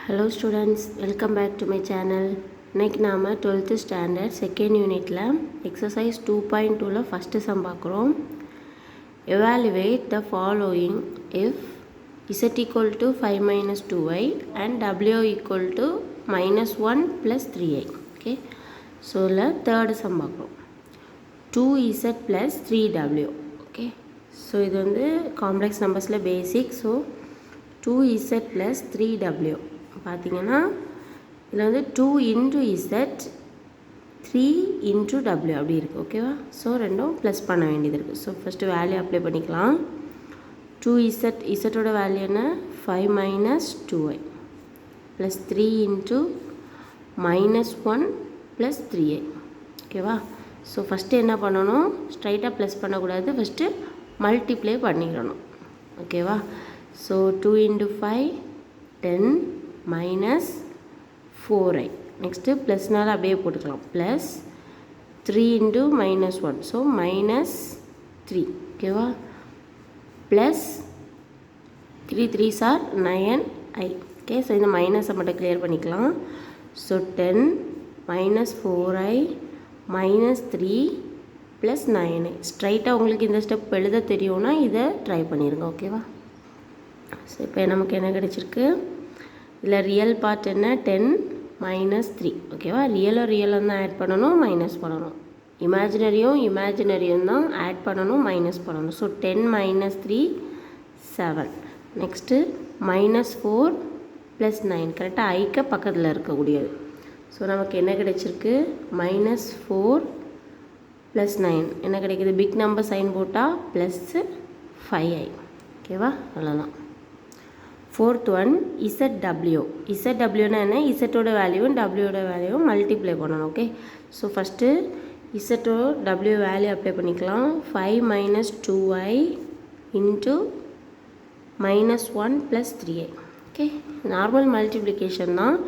Hello students, welcome back to my channel. இன்னைக்கு நாம 12th standard second unitல exercise 2.2ல first sum பார்க்குறோம். Evaluate the following if z equal to 5 minus 2y and w equal to minus 1 plus 3y. Okay. So third sum பார்க்குறோம். 2z plus 3w. Okay. So இது வந்து complex numbersல basic. So 2z plus 3w பார்த்தீங்கன்னா இதில் வந்து 2 into z 3 into w அப்படி இருக்குது. ஓகேவா? So ரெண்டும் ப்ளஸ் பண்ண வேண்டியது இருக்குது. ஸோ ஃபஸ்ட்டு வேல்யூ அப்ளை பண்ணிக்கலாம். 2z இசட்டோட வேல்யூ என்ன? 5 minus 2y plus 3 into minus 1 plus 3y. ஓகேவா? ஸோ ஃபஸ்ட்டு என்ன பண்ணணும்? ஸ்ட்ரைட்டாக ப்ளஸ் பண்ணக்கூடாது, ஃபஸ்ட்டு மல்டிப்ளை பண்ணிக்கணும். ஓகேவா? So 2 into 5 10 minus 4i. Next ப்ளஸ்னால் அப்படியே போட்டுக்கலாம். Plus 3 into minus 1 so minus 3. ஓகேவா? Plus 3 3s are 9i. Okay, so இந்த மைனஸை மட்டும் கிளியர் பண்ணிக்கலாம். So 10 minus 4i minus 3 plus 9i. ஸ்ட்ரைட்டாக உங்களுக்கு இந்த ஸ்டெப் எழுத தெரியும்னா இதை ட்ரை பண்ணிடுங்க. ஓகேவா? ஸோ இப்போ நமக்கு என்ன கிடச்சிருக்கு? இதில் ரியல் பார்ட் என்ன? 10 மைனஸ் 3. ஓகேவா? ரியலும் தான் ஆட் பண்ணணும், மைனஸ் பண்ணணும். இமேஜினரியும் தான் ஆட் பண்ணணும், மைனஸ் பண்ணணும். So 10 minus 3 7. Next minus 4 plus 9. கரெக்டாக ஐக்க பக்கத்தில் இருக்கக்கூடியது. ஸோ நமக்கு என்ன கிடைச்சிருக்கு? மைனஸ் 4 ப்ளஸ் 9 என்ன கிடைக்கிது? பிக் நம்பர் சைன் போட்டால் ப்ளஸ்ஸு 5i. ஓகேவா? அவ்வளோதான். ஃபோர்த் ஒன் இசட்டபிள்யூனா என்ன? இசட்டோட வேல்யூவும் டபிள்யூட வேல்யூவும் மல்டிப்ளை பண்ணணும். ஓகே, ஸோ ஃபஸ்ட்டு இசட்டோ டபிள்யூ வேல்யூ அப்ளை பண்ணிக்கலாம். 5 minus 2i into minus 1 plus 3i. Okay, normal multiplication தான்.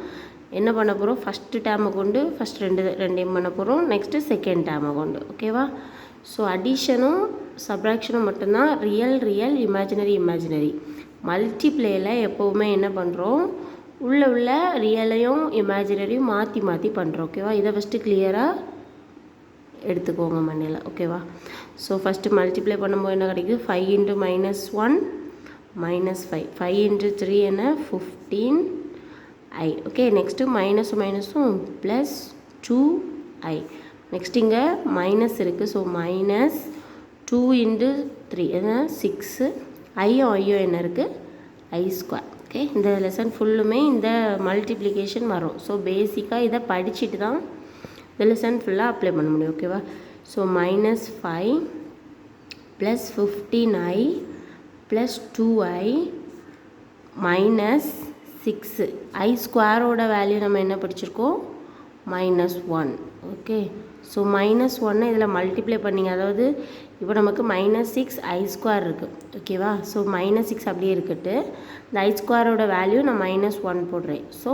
என்ன பண்ண போகிறோம்? ஃபஸ்ட்டு டேர்மை கொண்டு ஃபஸ்ட் ரெண்டையும் பண்ண போகிறோம். நெக்ஸ்ட்டு செகண்ட் டேர்மை கொண்டு. ஓகேவா? ஸோ அடிஷனும் சப்ராக்ஷனும் மட்டும்தான் ரியல் இமேஜினரி. மல்டிப்ளேயில் எப்போவுமே என்ன பண்ணுறோம்? உள்ள ரியலையும் இமேஜினரியும் மாற்றி பண்ணுறோம். ஓகேவா? இதை ஃபஸ்ட்டு கிளியராக எடுத்துக்கோங்க மண்ணில். ஓகேவா? ஸோ ஃபஸ்ட்டு மல்டிப்ளை பண்ணும்போது என்ன கிடைக்குது? 5 into மைனஸ் 1 மைனஸ் 5. 5 into 3 என்ன? 15i. ஓகே, நெக்ஸ்ட்டு மைனஸும் ப்ளஸ் 2i. நெக்ஸ்ட் இங்கே மைனஸ் இருக்குது. ஸோ மைனஸ் 2 into 3 என்ன? 6. ஐயும் என்ன இருக்குது? I square. ஓகே, இந்த லெசன் ஃபுல்லுமே இந்த மல்டிப்ளிகேஷன் வரும். ஸோ பேசிக்காக இதை படிச்சுட்டு தான் இந்த லெசன் ஃபுல்லாக அப்ளை பண்ண முடியும். ஓகேவா? So minus 5 plus 15i plus 2i minus 6. ஐ ஸ்கொயரோட வேல்யூ நம்ம என்ன படிச்சிருக்கோம்? மைனஸ் 1. ஓகே, ஸோ மைனஸ் 1 இதில் மல்டிப்ளை பண்ணிங்க. அதாவது இப்போ நமக்கு மைனஸ் 6 ஐ ஸ்கொயர் இருக்குது. ஓகேவா? ஸோ மைனஸ் 6 அப்படியே இருக்கட்டு. இந்த ஐ ஸ்கொயரோட வேல்யூ நான் மைனஸ் 1 போடுறேன். ஸோ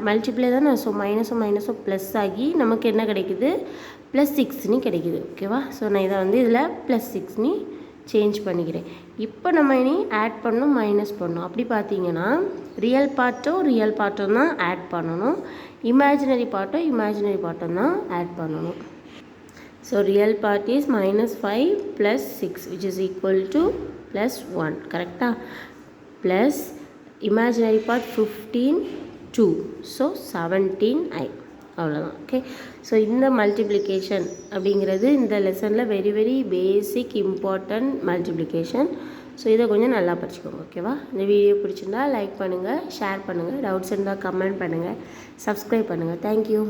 மல்டிப்ளை தானே. ஸோ மைனஸும் ப்ளஸ் ஆகி நமக்கு என்ன கிடைக்குது? ப்ளஸ் 6 கிடைக்குது. ஓகேவா? ஸோ நான் இதை வந்து இதில் ப்ளஸ் 6 சேஞ்ச் பண்ணிக்கிறேன். இப்போ நம்ம இனி ஆட் பண்ணணும், மைனஸ் பண்ணணும். அப்படி பார்த்தீங்கன்னா ரியல் பார்ட்டும் தான் ஆட் பண்ணணும், இமேஜினரி பார்ட்டும் தான் ஆட் பண்ணணும். So real part is minus 5 plus 6 which is equal to plus 1. கரெக்டாக? Plus imaginary part 15 2. So 17i. அவ்வளோதான். ஓகே, ஸோ இந்த மல்டிப்ளிகேஷன் அப்படிங்கிறது இந்த லெசனில் very basic important multiplication. So இதை கொஞ்சம் நல்லா படிச்சுக்கோங்க. ஓகேவா? இந்த வீடியோ பிடிச்சிருந்தா லைக் பண்ணுங்கள், ஷேர் பண்ணுங்கள், டவுட்ஸ் இருந்தால் கமெண்ட் பண்ணுங்கள், சப்ஸ்கிரைப் பண்ணுங்கள். தேங்க்யூ.